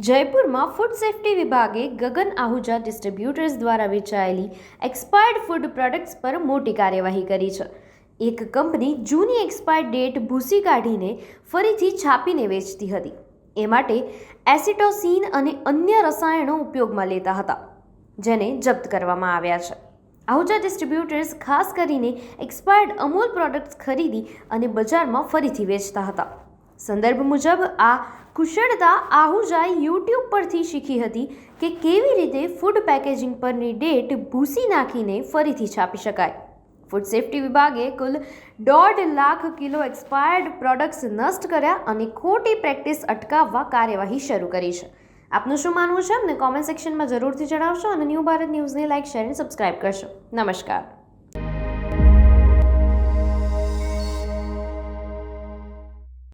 જયપુરમાં food safety વિભાગે ગગન Ahuja distributors દ્વારા વેચાયેલી એક્સપાયર્ડ ફૂડ પ્રોડક્ટ્સ પર મોટી કાર્યવાહી કરી છે. એક કંપની જૂની એક્સપાયર્ડ ડેટ ભૂસી કાઢીને ફરીથી છાપીને વેચતી હતી. એ માટે એસિટોસિન અને અન્ય રસાયણો ઉપયોગમાં લેતા હતા, જેને જપ્ત કરવામાં આવ્યા છે. આહુજા ડિસ્ટ્રીબ્યુટર્સ ખાસ કરીને એક્સપાયર્ડ અમૂલ પ્રોડક્ટ્સ ખરીદી અને બજારમાં ફરીથી વેચતા હતા. સંદર્ભ મુજબ આ કુશળતા આહુજાએ યુટ્યુબ પરથી શીખી હતી કે કેવી રીતે ફૂડ પેકેજિંગ પરની ડેટ ભૂસી નાખીને ફરીથી છાપી શકાય. ફૂડ સેફ્ટી વિભાગે કુલ 1.5 લાખ કિલો એક્સપાયર્ડ પ્રોડક્ટ્સ નષ્ટ કર્યા અને ખોટી પ્રેક્ટિસ અટકાવવા કાર્યવાહી શરૂ કરી છે. આપનું શું માનવું છે? અમને કોમેન્ટ સેક્શનમાં જરૂરથી જણાવશો અને ન્યૂ ભારત ન્યૂઝને લાઇક, શેર અને સબસ્ક્રાઇબ કરશો. નમસ્કાર.